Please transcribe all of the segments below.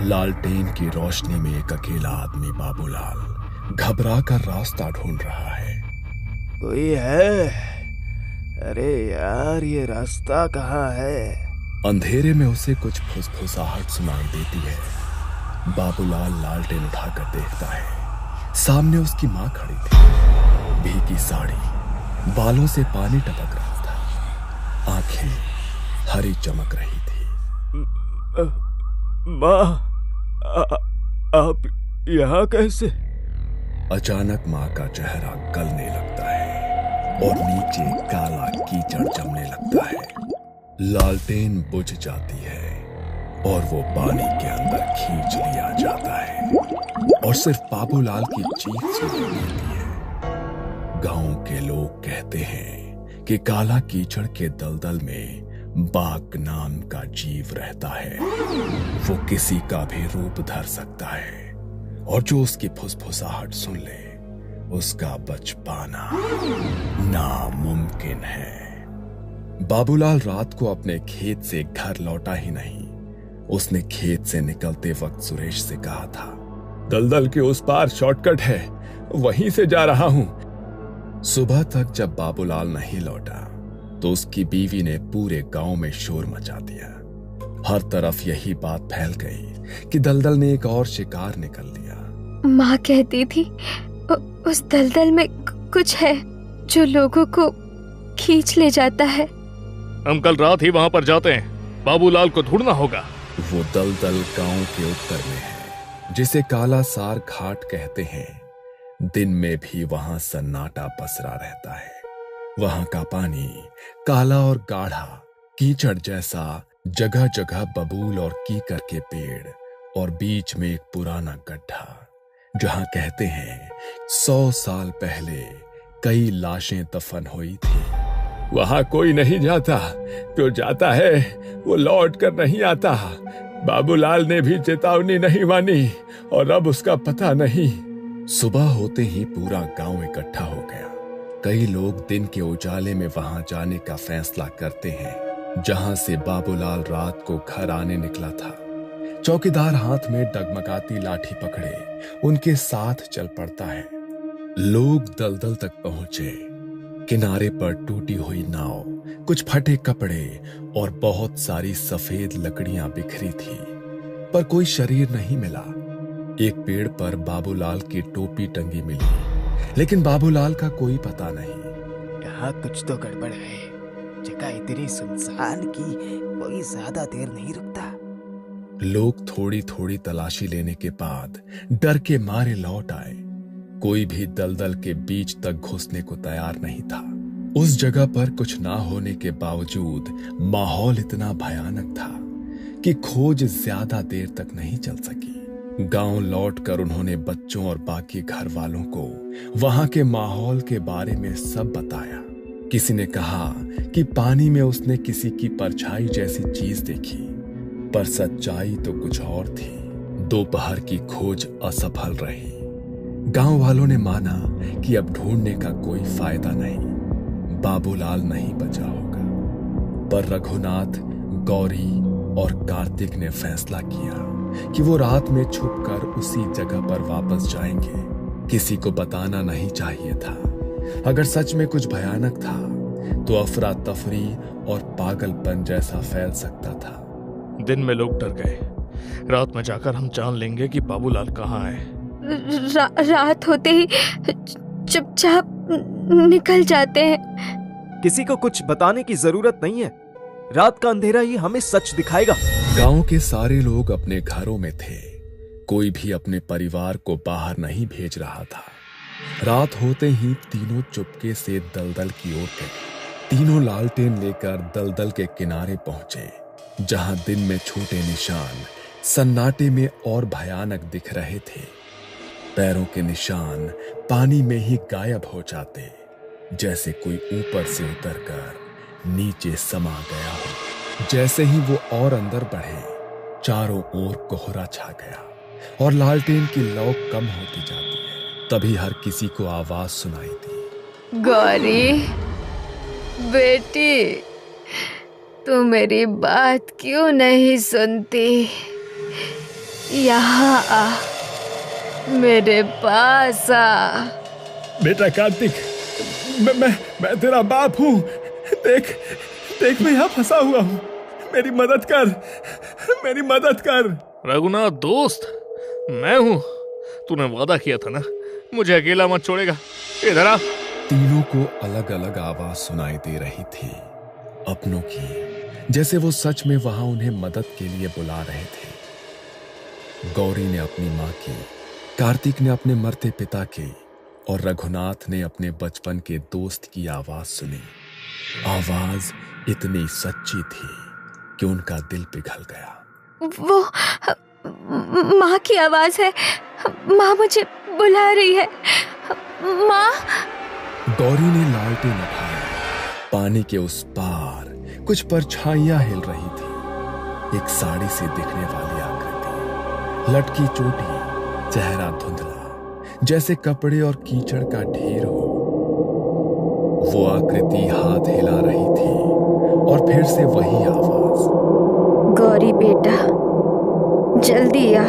लालटेन की रोशनी में एक अकेला आदमी बाबूलाल घबरा कर रास्ता ढूंढ रहा है। कोई है? अरे यार, ये रास्ता कहाँ है? अंधेरे में उसे कुछ फुसफुसाहट सुनाई देती है। बाबूलाल लालटेन उठाकर देखता है। सामने उसकी माँ खड़ी थी। भीगी साड़ी, बालों से पानी टपक रहा था, आंखें हरी चमक रही थी। माँ, आप यहाँ कैसे? अचानक माँ का चेहरा गलने लगता है और नीचे काला कीचड़ जमने लगता है। लालटेन बुझ जाती है और वो पानी के अंदर खींच लिया जाता है और सिर्फ बाबूलाल की चीख सुनाई देती है। गांव के लोग कहते हैं कि काला कीचड़ के दलदल में बाघ नाम का जीव रहता है। वो किसी का भी रूप धर सकता है और जो उसकी फुसफुसाहट सुन ले उसका बच पाना नामुमकिन है। बाबूलाल रात को अपने खेत से घर लौटा ही नहीं। उसने खेत से निकलते वक्त सुरेश से कहा था, दलदल के उस पार शॉर्टकट है, वहीं से जा रहा हूं। सुबह तक जब बाबूलाल नहीं लौटा तो उसकी बीवी ने पूरे गांव में शोर मचा दिया। हर तरफ यही बात फैल गई कि दलदल ने एक और शिकार निकल लिया। माँ कहती थी उस दलदल में कुछ है जो लोगों को खींच ले जाता है। हम कल रात ही वहां पर जाते हैं, बाबूलाल को ढूंढना होगा। वो दलदल गांव के उत्तर में है, जिसे काला सार घाट कहते हैं। दिन में भी वहां सन्नाटा पसरा रहता है। वहां का पानी काला और गाढ़ा, कीचड़ जैसा, जगह जगह बबूल और कीकर के पेड़ और बीच में एक पुराना गड्ढा, जहां कहते हैं 100 साल पहले कई लाशें दफन हुई थी। वहां कोई नहीं जाता, जो जाता है वो लौट कर नहीं आता। बाबूलाल ने भी चेतावनी नहीं मानी और अब उसका पता नहीं। सुबह होते ही पूरा गांव इकट्ठा हो गया। कई लोग दिन के उजाले में वहां जाने का फैसला करते हैं जहां से बाबूलाल रात को घर आने निकला था। चौकीदार हाथ में डगमगाती लाठी पकड़े उनके साथ चल पड़ता है। लोग दलदल तक पहुंचे। किनारे पर टूटी हुई नाव, कुछ फटे कपड़े और बहुत सारी सफेद लकड़ियां बिखरी थी, पर कोई शरीर नहीं मिला। एक पेड़ पर बाबूलाल की टोपी टंगी मिली, लेकिन बाबूलाल का कोई पता नहीं। यहाँ कुछ तो गड़बड़ है। जगह इतनी सुनसान की कोई ज्यादा देर नहीं रुकता। लोग थोड़ी थोड़ी तलाशी लेने के बाद डर के मारे लौट आए। कोई भी दलदल के बीच तक घुसने को तैयार नहीं था। उस जगह पर कुछ ना होने के बावजूद माहौल इतना भयानक था कि खोज ज्यादा देर तक नहीं चल सकी। गांव लौटकर उन्होंने बच्चों और बाकी घर वालों को वहां के माहौल के बारे में सब बताया। किसी ने कहा कि पानी में उसने किसी की परछाई जैसी चीज देखी, पर सच्चाई तो कुछ और थी। दोपहर की खोज असफल रही। गांव वालों ने माना कि अब ढूंढने का कोई फायदा नहीं, बाबूलाल नहीं बचा होगा। पर रघुनाथ, गौरी और कार्तिक ने फैसला किया कि वो रात में छुपकर उसी जगह पर वापस जाएंगे। किसी को बताना नहीं चाहिए था। अगर सच में कुछ भयानक था तो अफरा तफरी और पागलपन जैसा फैल सकता था। दिन में लोग डर गए। रात में जाकर हम जान लेंगे कि बाबूलाल कहाँ है। रात होते ही चुपचाप निकल जाते हैं। किसी को कुछ बताने की जरूरत नहीं है। रात का अंधेरा ही हमें सच दिखाएगा। गांव के सारे लोग अपने घरों में थे। कोई भी अपने परिवार को बाहर नहीं भेज रहा था। रात होते ही तीनों चुपके से दलदल की ओर गए। तीनों लालटेन लेकर दलदल के किनारे पहुंचे, जहां दिन में छोटे निशान सन्नाटे में और भयानक दिख रहे थे। पैरों के निशान पानी में ही गायब हो जाते, जैसे कोई ऊपर से उतरकर नीचे समा गया हो। जैसे ही वो और अंदर बढ़े, चारों ओर कोहरा छा गया और लालटेन की लौ कम होती जाती है। तभी हर किसी को आवाज सुनाई दी, गौरी बेटी, तू मेरी बात क्यों नहीं सुनती? यहाँ आ, मेरे पास आ। बेटा कार्तिक, मैं तेरा बाप हूँ। देख देख, मैं यहाँ फंसा हुआ हूँ। मेरी मदद कर, मेरी मदद कर। रघुनाथ दोस्त, मैं हूँ। तूने वादा किया था ना, मुझे अकेला मत छोड़ेगा। इधर आ। तीनों को अलग अलग आवाज सुनाई दे रही थी, अपनों की, जैसे वो सच में वहां उन्हें मदद के लिए बुला रहे थे। गौरी ने अपनी माँ की, कार्तिक ने अपने मरते पिता की, और रघुनाथ ने अपने बचपन के दोस्त की आवाज सुनी। आवाज इतनी सच्ची थी कि उनका दिल पिघल गया। वो माँ की आवाज है। माँ मुझे बुला रही है। माँ। गौरी ने लालटेन उठाया। पानी के उस पार कुछ परछाइयां हिल रही थी। एक साड़ी से दिखने वाली आकृति, लटकी चोटी, चेहरा धुंधला, जैसे कपड़े और कीचड़ का ढेर हो। वो आकृति हाथ हिला रही थी और फिर से वही आवाज, गौरी बेटा, जल्दी आ,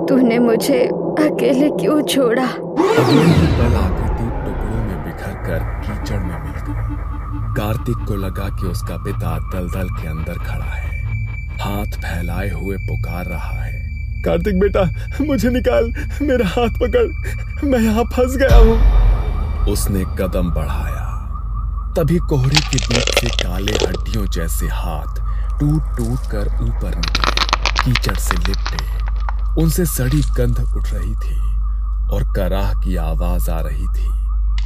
तूने मुझे अकेले क्यों छोड़ा? अगले ही पल आकृति टुकड़ों में बिखर कर कीचड़ में मिल गई। कार्तिक को लगा कि उसका पिता दलदल के अंदर खड़ा है, हाथ फैलाए हुए पुकार रहा है, कार्तिक बेटा, मुझे निकाल, मेरा हाथ पकड़, मैं यहाँ फंस गया हूँ। उसने कदम बढ़ाया, तभी कोहरे के बीच से काले हड्डियों जैसे हाथ टूट टूट कर ऊपर निकले, कीचड़ से लिपटे। उनसे सड़ी गंध उठ रही थी और कराह की आवाज आ रही थी,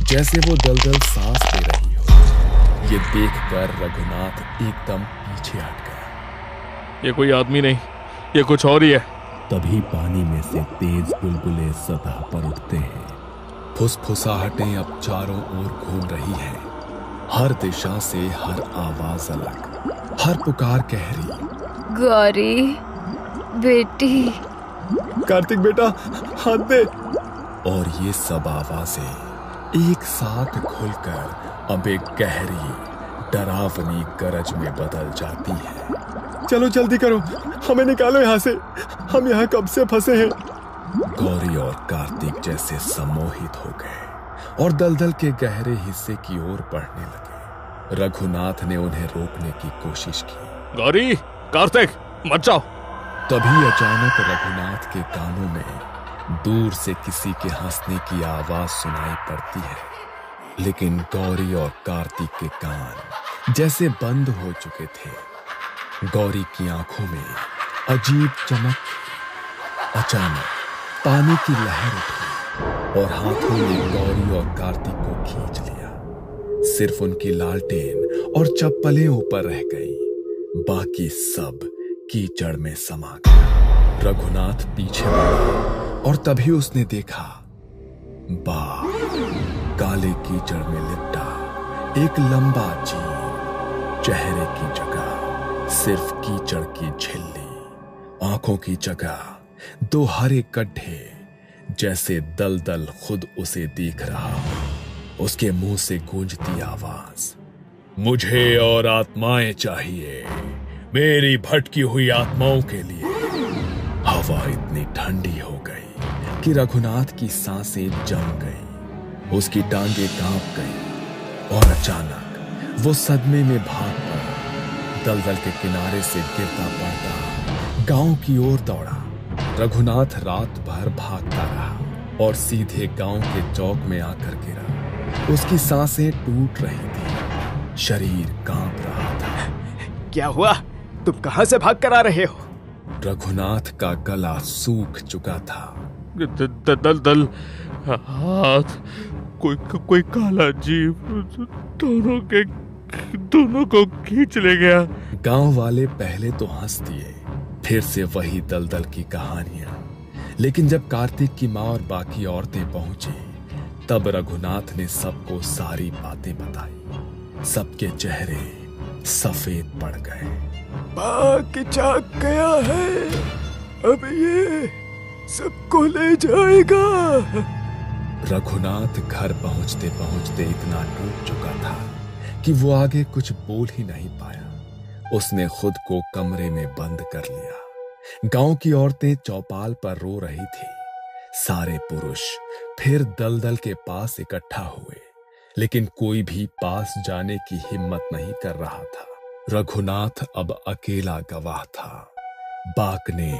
जैसे वो दलदल सांस ले रही हो। ये देखकर रघुनाथ एकदम पीछे हट गया। ये कोई आदमी नहीं, ये कुछ और ही है। तभी पानी में से तेज बुलबुलें सतह पर उठते हैं। फुसफुसाहटें अब चारों ओर घूम रही है। हर दिशा से हर आवाज अलग, हर पुकार गहरी। गौरी बेटी, कार्तिक बेटा, हाथ दे। और ये सब आवाजें एक साथ खुलकर अब एक गहरी डरावनी गरज में बदल जाती है। चलो जल्दी करो, हमें निकालो यहाँ से, हम यहाँ कब से फंसे हैं। गौरी और कार्तिक जैसे सम्मोहित हो गए और दलदल के गहरे हिस्से की ओर बढ़ने लगे। रघुनाथ ने उन्हें रोकने की कोशिश की। गौरी, कार्तिक, मत जाओ। तभी अचानक रघुनाथ के कानों में दूर से किसी के हंसने की आवाज सुनाई पड़ती है, लेकिन गौरी और कार्तिक के कान जैसे बंद हो चुके थे। गौरी की आंखों में अजीब चमक। अचानक पानी की लहर उठी और हाथों ने गौरी और कार्तिक को खींच लिया। सिर्फ उनकी लालटेन और चप्पलें ऊपर रह गई, बाकी सब कीचड़ में समा गया। रघुनाथ पीछे बढ़ा और तभी उसने देखा, बाघ काले कीचड़ में लिपटा एक लंबा जीव, चेहरे की जगह सिर्फ कीचड़ की झिल्ली, आंखों की जगह दो हरे गड्ढे, जैसे दलदल खुद उसे देख रहा हो। उसके मुंह से गूंजती आवाज, मुझे और आत्माएं चाहिए, मेरी भटकी हुई आत्माओं के लिए। हवा इतनी ठंडी हो गई कि रघुनाथ की सांसें जम गई, उसकी टांगें कांप गई और अचानक वो सदमे में भाग पड़ा। दलदल के किनारे से गिरता पड़ता गांव की ओर दौड़ा। रघुनाथ रात भर भागता रहा और सीधे गांव के चौक में आकर गिरा। उसकी सांसें टूट रही थी, शरीर कांप रहा था। क्या हुआ? तुम कहां से भाग कर आ रहे हो? रघुनाथ का गला सूख चुका था। दलदल, हाथ, कोई काला जीव दोनों को खींच ले गया। गांव वाले पहले तो हंस दिए, फिर से वही दलदल की कहानियां। लेकिन जब कार्तिक की माँ और बाकी औरतें पहुंची, तब रघुनाथ ने सबको सारी बातें बताई। सबके चेहरे सफेद पड़ गए। बाघ जाग गया है, अब ये सबको ले जाएगा। रघुनाथ घर पहुंचते पहुंचते इतना टूट चुका था कि वो आगे कुछ बोल ही नहीं पाया। उसने खुद को कमरे में बंद कर लिया। गांव की औरतें चौपाल पर रो रही थी। सारे पुरुष फिर दलदल के पास इकट्ठा हुए, लेकिन कोई भी पास जाने की हिम्मत नहीं कर रहा था। रघुनाथ अब अकेला गवाह था। बाघ ने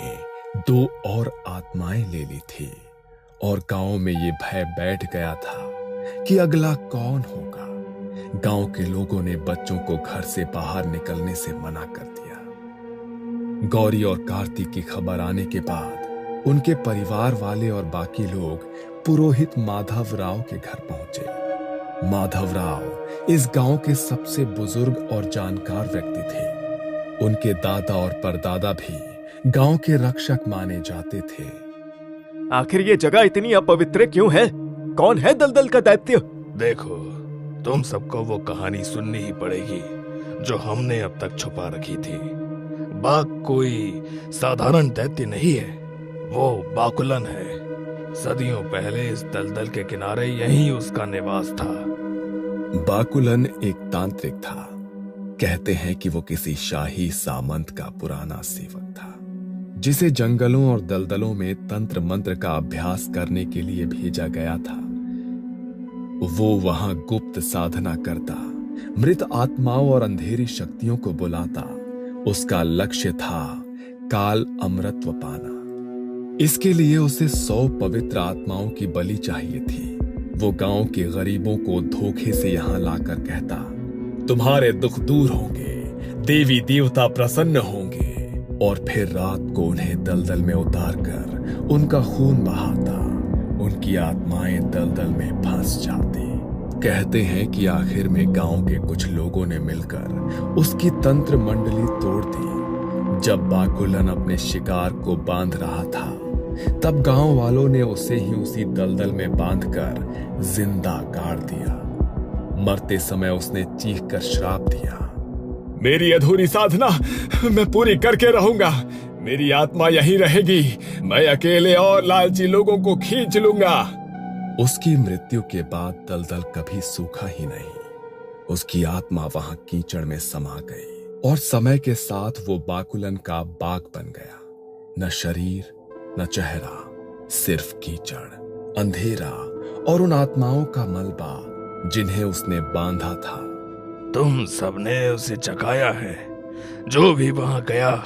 2 और आत्माएं ले ली थी और गांव में ये भय बैठ गया था कि अगला कौन होगा। गांव के लोगों ने बच्चों को घर से बाहर निकलने से मना कर दिया। गौरी और कार्तिक की खबर आने के बाद उनके परिवार वाले और बाकी लोग पुरोहित माधव राव के घर पहुंचे। माधव राव इस गांव के सबसे बुजुर्ग और जानकार व्यक्ति थे। उनके दादा और परदादा भी गांव के रक्षक माने जाते थे। आखिर ये जगह इतनी अपवित्र क्यों है? कौन है दलदल का दैत्य? देखो, तुम सबको वो कहानी सुननी ही पड़ेगी जो हमने अब तक छुपा रखी थी। बाघ कोई साधारण दैत्य नहीं है, वो बाकुलन है। सदियों पहले इस दलदल के किनारे यहीं उसका निवास था। बाकुलन एक तांत्रिक था। कहते हैं कि वो किसी शाही सामंत का पुराना सेवक था, जिसे जंगलों और दलदलों में तंत्र मंत्र का अभ्यास करने के लिए भेजा गया था। वो वहां गुप्त साधना करता, मृत आत्माओं और अंधेरी शक्तियों को बुलाता। उसका लक्ष्य था काल अमृतत्व पाना। इसके लिए उसे 100 पवित्र आत्माओं की बलि चाहिए थी। वो गांव के गरीबों को धोखे से यहां लाकर कहता, तुम्हारे दुख दूर होंगे, देवी देवता प्रसन्न होंगे, और फिर रात को उन्हें दलदल में उतारकर उनका खून बहाता। उनकी आत्माएं दलदल में फंस जाती। कहते हैं कि आखिर में गांव के कुछ लोगों ने मिलकर उसकी तंत्र मंडली तोड़ दी। जब बाकुलन अपने शिकार को बांध रहा था, तब गांव वालों ने उसे ही उसी दलदल में बांधकर जिंदा गाड़ दिया। मरते समय उसने चीखकर श्राप दिया, मेरी अधूरी साधना मैं पूरी करके रहूंगा। मेरी आत्मा यहीं रहेगी। मैं अकेले और लालची लोगों को खींच लूंगा। उसकी मृत्यु के बाद दलदल कभी सूखा ही नहीं। उसकी आत्मा वहां कीचड़ में समा गई और समय के साथ वो बाकुलन का बाघ बन गया। न शरीर न चेहरा, सिर्फ कीचड़, अंधेरा और उन आत्माओं का मलबा जिन्हें उसने बांधा था। तुम सबने उसे चकाया है। जो भी वहां गया,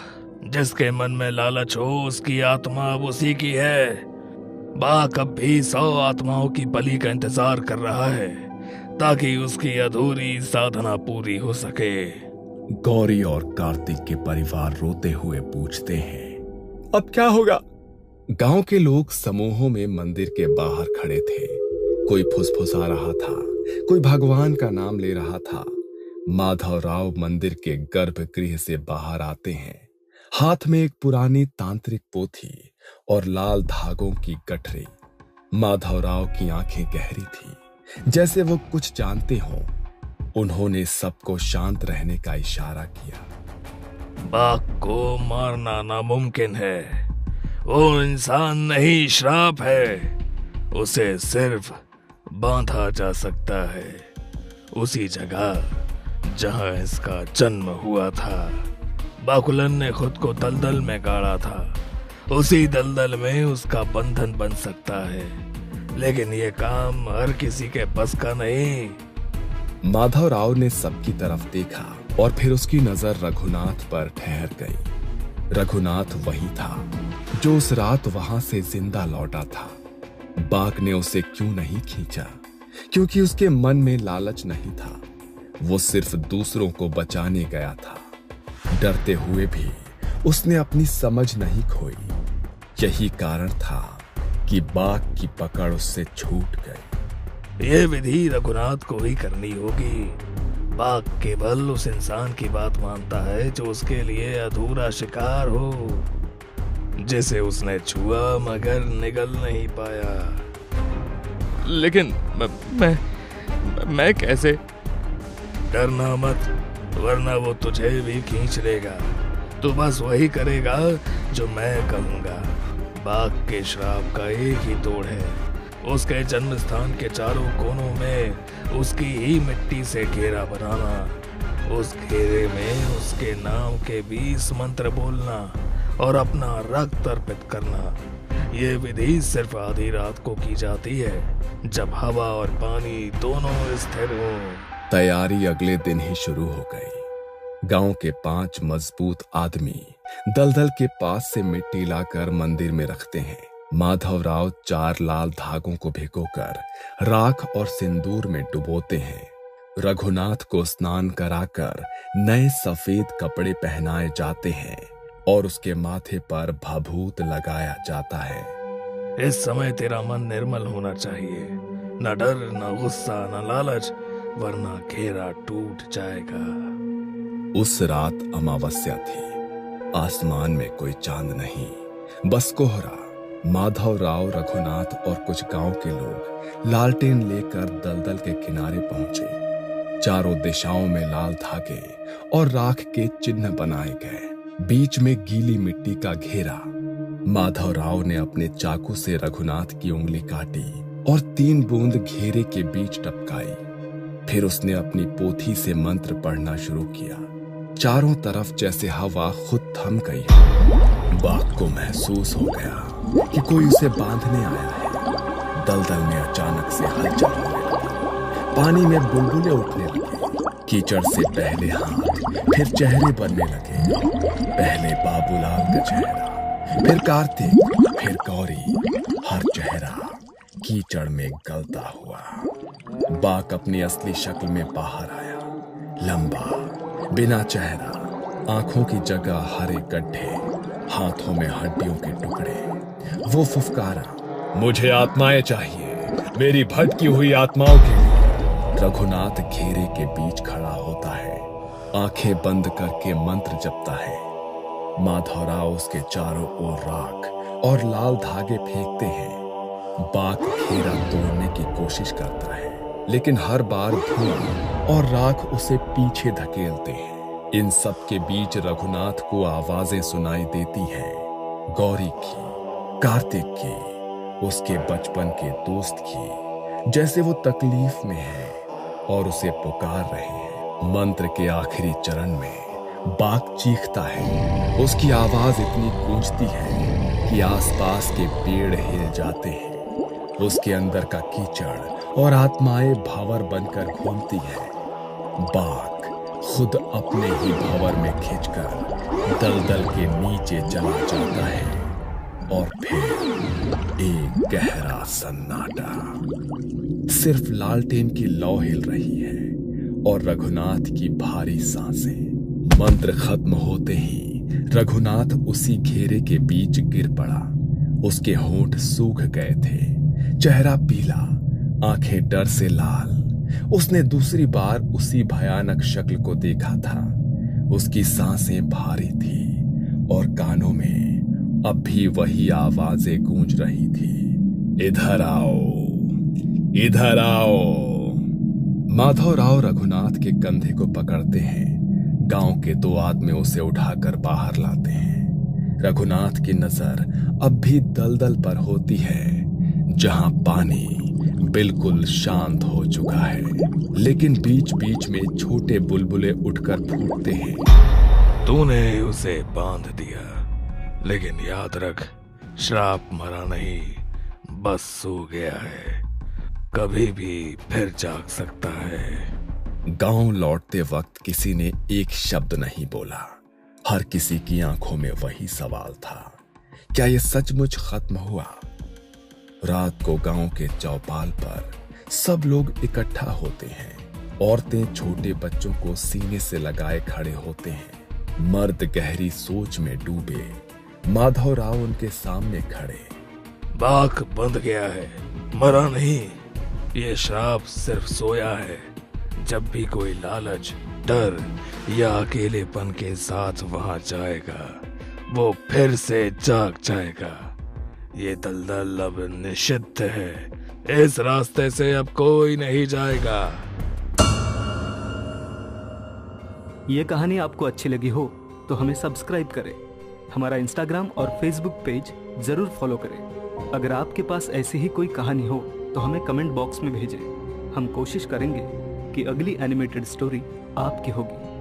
जिसके मन में लालच हो, उसकी आत्मा अब उसी की है। बाघ अब भी 100 आत्माओं की बलि का इंतजार कर रहा है, ताकि उसकी अधूरी साधना पूरी हो सके। गौरी और कार्तिक के परिवार रोते हुए पूछते हैं, अब क्या होगा? गांव के लोग समूहों में मंदिर के बाहर खड़े थे। कोई फुसफुसा रहा था, कोई भगवान का नाम ले रहा था। माधव राव मंदिर के गर्भगृह से बाहर आते हैं, हाथ में एक पुरानी तांत्रिक पोथी और लाल धागों की गठरी। माधव राव की आंखें गहरी थी, जैसे वो कुछ जानते हों। उन्होंने सबको शांत रहने का इशारा किया। बाघ को मारना नामुमकिन है। वो इंसान नहीं, श्राप है। उसे सिर्फ बांधा जा सकता है, उसी जगह जहां इसका जन्म हुआ था। बाकुलन ने खुद को दलदल में गाड़ा था। उसी दलदल में उसका बंधन बन सकता है, लेकिन ये काम हर किसी के बस का नहीं। माधव राव ने सबकी तरफ देखा और फिर उसकी नजर रघुनाथ पर ठहर गई। रघुनाथ वही था जो उस रात वहां से जिंदा लौटा था। बाघ ने उसे क्यों नहीं खींचा? क्योंकि उसके मन में लालच नहीं था। वो सिर्फ दूसरों को बचाने गया था। डरते हुए भी उसने अपनी समझ नहीं खोई। यही कारण था कि बाघ की पकड़ उससे छूट गई। ये विधि रघुनाथ को ही करनी होगी। बाघ केवल उस इंसान की बात मानता है जो उसके लिए अधूरा शिकार हो, जिसे उसने छुआ मगर निगल नहीं पाया। लेकिन मैं कैसे? डरना मत, वरना वो तुझे भी खींच लेगा। तू बस वही करेगा जो मैं कहूंगा। बाघ के श्राप का एक ही तोड़ है, उसके जन्म स्थान के चारों कोनों में उसकी ही मिट्टी से घेरा बनाना। उस घेरे में उसके नाम के 20 मंत्र बोलना और अपना रक्त अर्पित करना। ये विधि सिर्फ आधी रात को की जाती है, जब हवा और पानी दोनों स्थिर हो। तैयारी अगले दिन ही शुरू हो गई। गांव के 5 मजबूत आदमी दलदल के पास से मिट्टी लाकर मंदिर में रखते हैं। माधवराव 4 लाल धागों को भिगोकर राख और सिंदूर में डुबोते हैं। रघुनाथ को स्नान कराकर नए सफेद कपड़े पहनाए जाते हैं और उसके माथे पर भभूत लगाया जाता है। इस समय तेरा मन निर्मल होना चाहिए, न डर, न गुस्सा, न लालच, वरना घेरा टूट जाएगा। उस रात अमावस्या थी। आसमान में कोई चांद नहीं, बस कोहरा। माधवराव, रघुनाथ और कुछ गांव के लोग लालटेन लेकर दलदल के किनारे पहुंचे। चारों दिशाओं में लाल धागे और राख के चिन्ह बनाए गए। बीच में गीली मिट्टी का घेरा। माधवराव ने अपने चाकू से रघुनाथ की उंगली काटी और 3 बूंद घेरे के बीच टपकाई। फिर उसने अपनी पोथी से मंत्र पढ़ना शुरू किया। चारों तरफ जैसे हवा खुद थम गई। बाघ को महसूस हो गया कि कोई उसे बांधने आया है। दलदल में अचानक से हलचल होने लगी। पानी में बुलबुले उठने लगे। कीचड़ से पहले हाथ, फिर चेहरे बनने लगे। पहले बाबूलाल का चेहरा, फिर कार्तिक, फिर गौरी। हर चेहरा कीचड़ में गलता हुआ। बाघ अपनी असली शक्ल में बाहर आया। लंबा, बिना चेहरा, आंखों की जगह हरे गड्ढे, हाथों में हड्डियों के टुकड़े। वो फुफकारा, मुझे आत्माएं चाहिए, मेरी भटकी हुई आत्माओं के लिए। रघुनाथ घेरे के बीच खड़ा होता है, आंखें बंद करके मंत्र जपता है। माधवराव उसके चारों ओर राख और लाल धागे फेंकते हैं। बाघ घेरा तोड़ने की कोशिश करता है, लेकिन हर बार धुआं और राख उसे पीछे धकेलते हैं। इन सब के बीच रघुनाथ को आवाजें सुनाई देती हैं, गौरी की, कार्तिक की, उसके बचपन के दोस्त की, जैसे वो तकलीफ में है और उसे पुकार रहे हैं। मंत्र के आखिरी चरण में बाघ चीखता है। उसकी आवाज इतनी गूंजती है कि आसपास के पेड़ हिल जाते हैं। उसके अंदर का कीचड़ और आत्माएं भंवर बनकर घूमती है। बाघ खुद अपने ही भंवर में खिंचकर दलदल के नीचे चला जाता है और फिर एक गहरा सन्नाटा। सिर्फ लालटेन की लौ हिल रही है और रघुनाथ की भारी सांसें। मंत्र खत्म होते ही रघुनाथ उसी घेरे के बीच गिर पड़ा। उसके होंठ सूख गए थे, चेहरा पीला, आंखें डर से लाल। उसने दूसरी बार उसी भयानक शक्ल को देखा था। उसकी सांसें भारी थी और कानों में अब भी वही आवाजें गूंज रही थी, इधर आओ, इधर आओ। माधवराव रघुनाथ के कंधे को पकड़ते हैं। गांव के 2 आदमी उसे उठाकर बाहर लाते हैं। रघुनाथ की नजर अब भी दलदल पर होती है, जहां पानी बिल्कुल शांत हो चुका है, लेकिन बीच बीच में छोटे बुलबुले उठकर फूटते हैं। तूने उसे बांध दिया, लेकिन याद रख, श्राप मरा नहीं, बस सो गया है, कभी भी फिर जाग सकता है। गांव लौटते वक्त किसी ने एक शब्द नहीं बोला। हर किसी की आंखों में वही सवाल था, क्या यह सचमुच खत्म हुआ? रात को गांव के चौपाल पर सब लोग इकट्ठा होते हैं। औरतें छोटे बच्चों को सीने से लगाए खड़े होते हैं। मर्द गहरी सोच में डूबे। माधवराव उनके सामने खड़े। बाघ बंध गया है, मरा नहीं। ये श्राप सिर्फ सोया है। जब भी कोई लालच, डर या अकेलेपन के साथ वहां जाएगा, वो फिर से जाग जाएगा। ये दलदल अब निषिद्ध है। इस रास्ते से अब कोई नहीं जाएगा। ये कहानी आपको अच्छी लगी हो तो हमें सब्सक्राइब करें। हमारा इंस्टाग्राम और फेसबुक पेज जरूर फॉलो करें। अगर आपके पास ऐसी ही कोई कहानी हो तो हमें कमेंट बॉक्स में भेजें। हम कोशिश करेंगे कि अगली एनिमेटेड स्टोरी आपकी होगी।